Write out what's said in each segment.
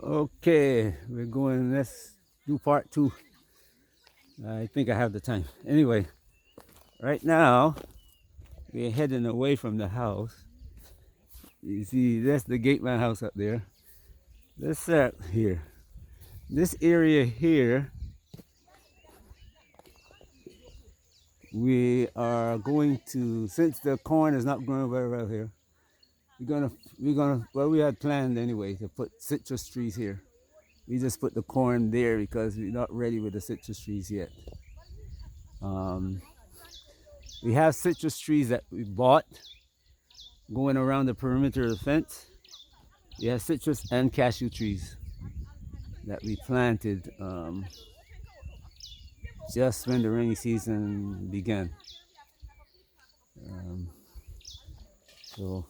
Okay, we're going. Let's do part two. I think I have the time. Anyway, right now we're heading away from the house. You see, that's the Gateman house up there. Let's start here. This area here, we are going to. Since the corn is not growing very well here, we're gonna. Well, we had planned anyway to put citrus trees here. We just put the corn there because we're not ready with the citrus trees yet. Um, we have citrus trees that we bought going around the perimeter of the fence. We have citrus and cashew trees that we planted just when the rainy season began. Um, so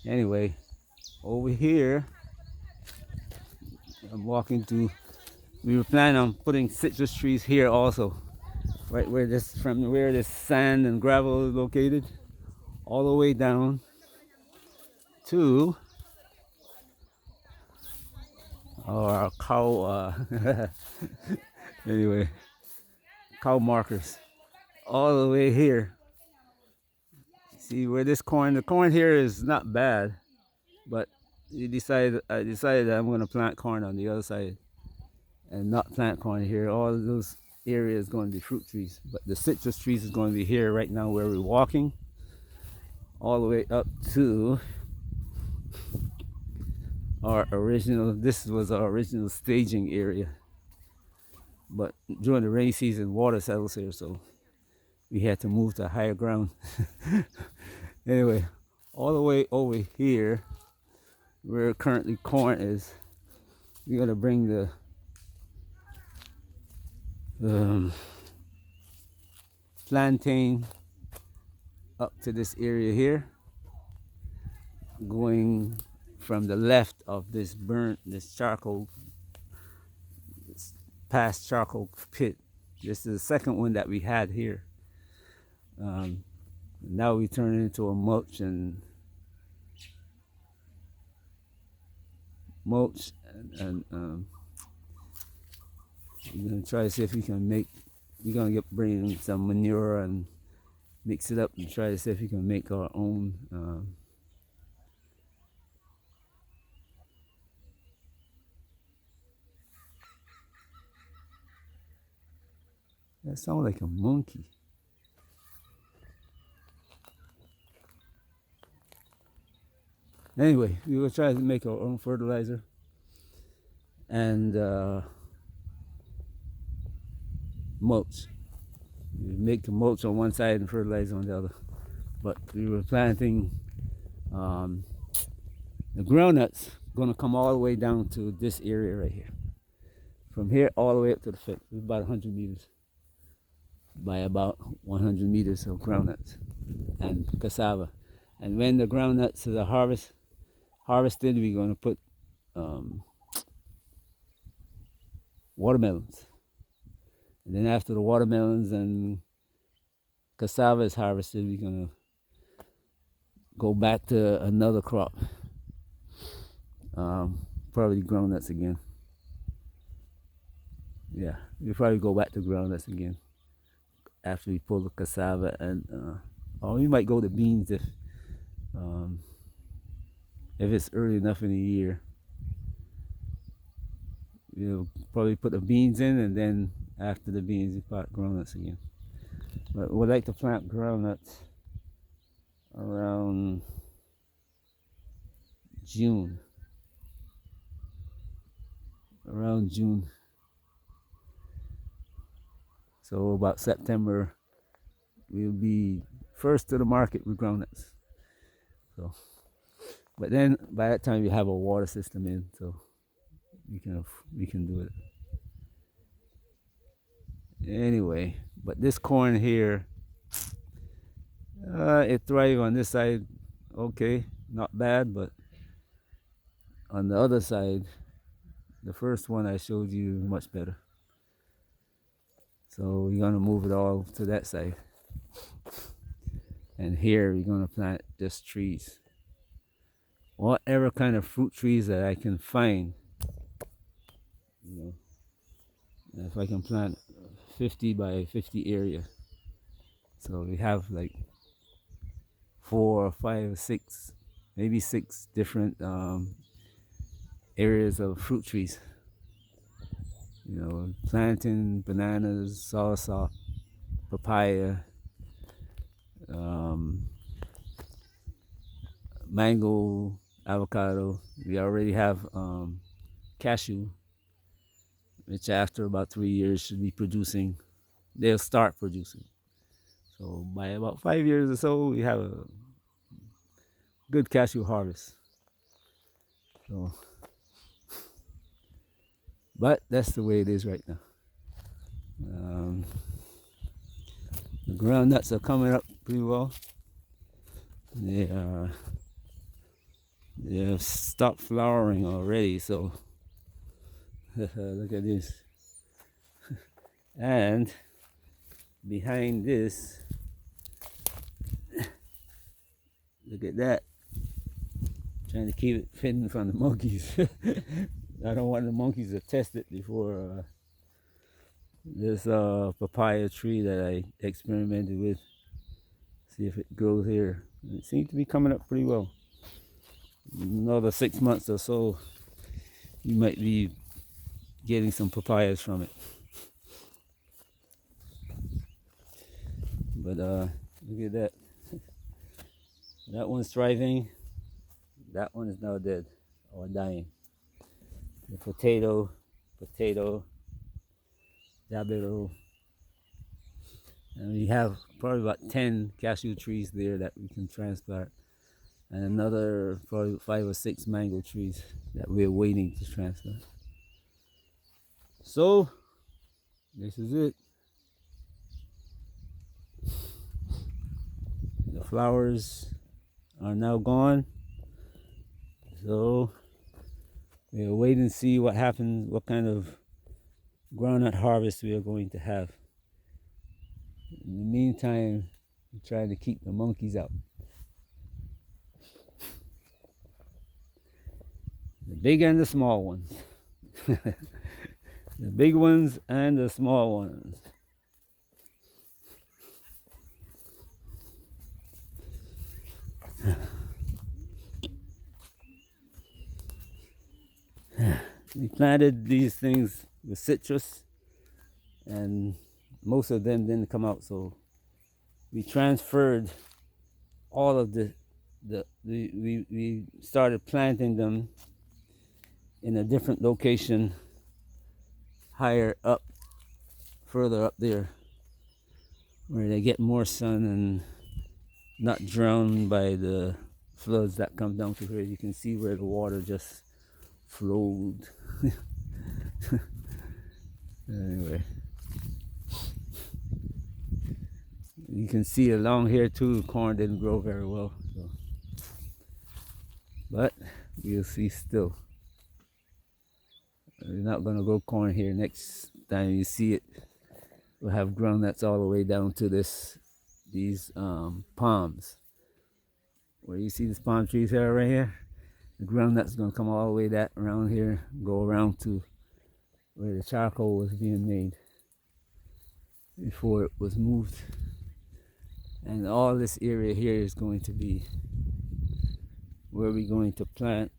anyway, over here, I'm walking to. We were planning on putting citrus trees here also, right where this sand and gravel is located, all the way down to our cow. Anyway, cow markers all the way here. See where the corn here is not bad, but I decided that I'm going to plant corn on the other side and not plant corn here. All of those areas going to be fruit trees, but the citrus trees is going to be here right now where we're walking, all the way up to our original. This was our original staging area, but during the rainy season, water settles here, so we had to move to higher ground. Anyway, all the way over here, where currently corn is, we're gonna bring the um, plantain up to this area here, going from the left of this charcoal, this past charcoal pit. This is the second one that we had here. Um, Now we turn it into a mulch, and we're gonna try to see if we can make. We're gonna bring some manure and mix it up and try to see if we can make our own. That sounds like a monkey. Anyway, we will try to make our own fertilizer and mulch. We make the mulch on one side and fertilizer on the other. But we were planting the groundnuts gonna come all the way down to this area right here. From here all the way up to the fence. It's about 100 meters by about 100 meters of groundnuts and cassava. And when the groundnuts are harvested, we're gonna put watermelons. And then after the watermelons and cassava is harvested, we're gonna go back to another crop. Probably groundnuts again. Yeah, we'll probably go back to groundnuts again after we pull the cassava, and or we might go to beans um, if it's early enough in the year. We'll probably put the beans in, and then after the beans, we plant groundnuts again. But we'd like to plant groundnuts around June. Around June. So about September, we'll be first to the market with groundnuts. So, but then by that time we have a water system in, so we can do it. Anyway, but this corn here, it thrives on this side, okay, not bad, but on the other side, the first one I showed you, much better. So we're gonna move it all to that side. And here we're gonna plant just trees. Whatever kind of fruit trees that I can find. You know, and if I can plant 50 by 50 area, so we have like 4 or 5 or 6, maybe 6 different areas of fruit trees. You know, plantain, bananas, salsa, papaya, um, mango, avocado. We already have cashew, which after about 3 years should be producing. They'll start producing. So by about 5 years or so, we have a good cashew harvest. So, but that's the way it is right now. Um, the groundnuts are coming up pretty well. They they have stopped flowering already. So look at this. And behind this, look at that. Trying to keep it hidden from the monkeys. I don't want the monkeys to test it before this papaya tree that I experimented with. See if it grows here. It seems to be coming up pretty well. Another 6 months or so, you might be getting some papayas from it. But look at that. That one's thriving. That one is now dead or dying. The potato, dabero. And we have probably about 10 cashew trees there that we can transplant. And another probably 5 or 6 mango trees that we're waiting to transplant. So, this is it. The flowers are now gone. So, we'll wait and see what happens, what kind of groundnut harvest we are going to have. In the meantime, I'm trying to keep the monkeys out. The big and the small ones. The big ones and the small ones. We planted these things with citrus, and most of them didn't come out, so we transferred all of we started planting them in a different location higher up, further up there, where they get more sun and not drowned by the floods that come down to here. You can see where the water just flowed. Anyway, you can see along here too, corn didn't grow very well, so. But we'll see still. We're not gonna grow corn here. Next time you see it, we'll have groundnuts all the way down to these palms. Where you see these palm trees here, right here, the groundnuts gonna come all the way that around here, go around to where the charcoal was being made before it was moved. And all this area here is going to be where we're going to plant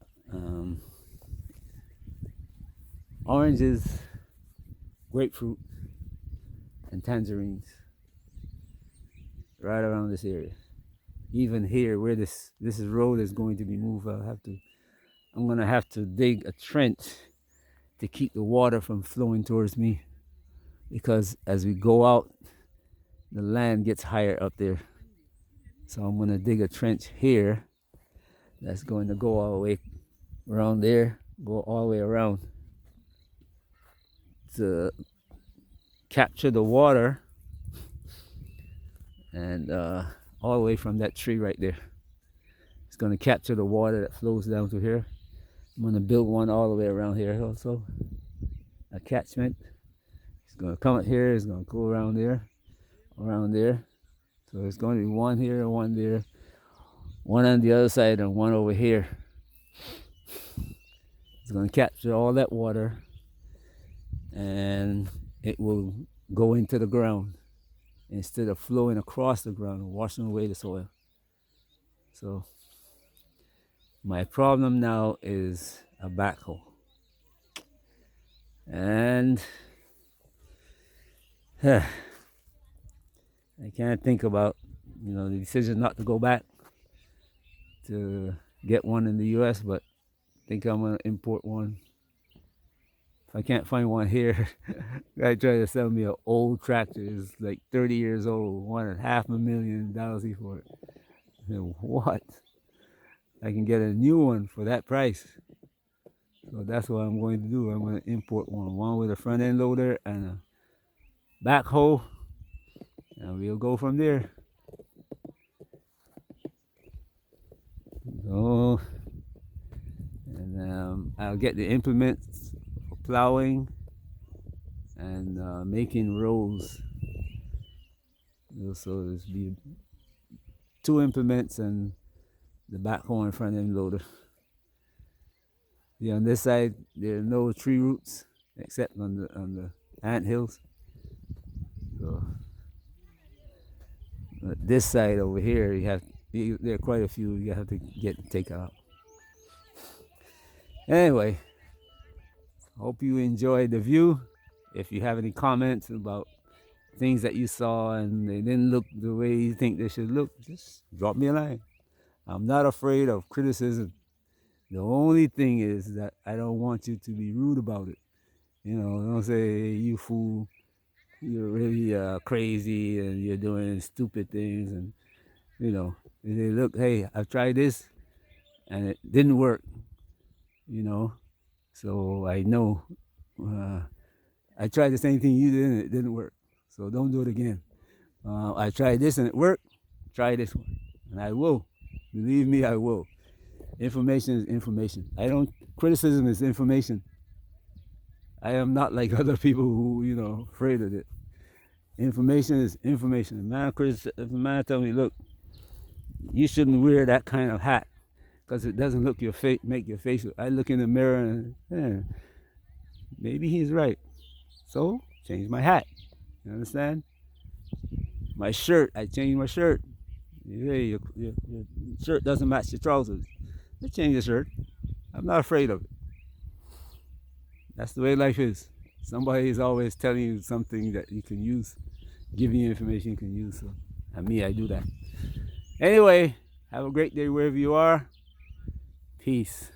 oranges, grapefruit, and tangerines right around this area. Even here where this road is going to be moved, I'm gonna have to dig a trench to keep the water from flowing towards me, because as we go out, the land gets higher up there. So I'm gonna dig a trench here that's going to go all the way around there, go all the way around to capture the water, and all the way from that tree right there. It's going to capture the water that flows down to here. I'm going to build one all the way around here also, a catchment. It's going to come up here, it's going to go around there. So it's going to be one here, one there, one on the other side, and one over here. It's going to capture all that water and it will go into the ground instead of flowing across the ground and washing away the soil. So my problem now is a backhoe. And I can't think about, the decision not to go back to get one in the US, but I think I'm gonna import one. If I can't find one here, guy tried to sell me an old tractor. It's like 30 years old, wanted $500,000 for it. I said, what? I can get a new one for that price. So that's what I'm going to do. I'm going to import one with a front end loader and a backhoe, and we'll go from there. So, and I'll get the implements for plowing and making rows. So there's be 2 implements and the backhoe and front end loader. On this side there are no tree roots except on the ant hills. So this side over here, there are quite a few you have to take out. Anyway, hope you enjoyed the view. If you have any comments about things that you saw and they didn't look the way you think they should look, just drop me a line. I'm not afraid of criticism. The only thing is that I don't want you to be rude about it. Don't say, hey, you fool, you're really crazy and you're doing stupid things. And, they say, look, hey, I've tried this and it didn't work, So I know I tried the same thing you did and it didn't work. So don't do it again. I tried this and it worked. Try this one. And I will. Believe me, I will. Information is information. Criticism is information. I am not like other people who, afraid of it. Information is information. If a man tell me, look, you shouldn't wear that kind of hat because it doesn't make your face look. I look in the mirror and maybe he's right. So change my hat. You understand? My shirt, I changed my shirt. Hey, your shirt doesn't match your trousers. I change your shirt. I'm not afraid of it. That's the way life is. Somebody is always telling you something that you can use, giving you information you can use. So, and me, I do that. Anyway, have a great day wherever you are. Peace.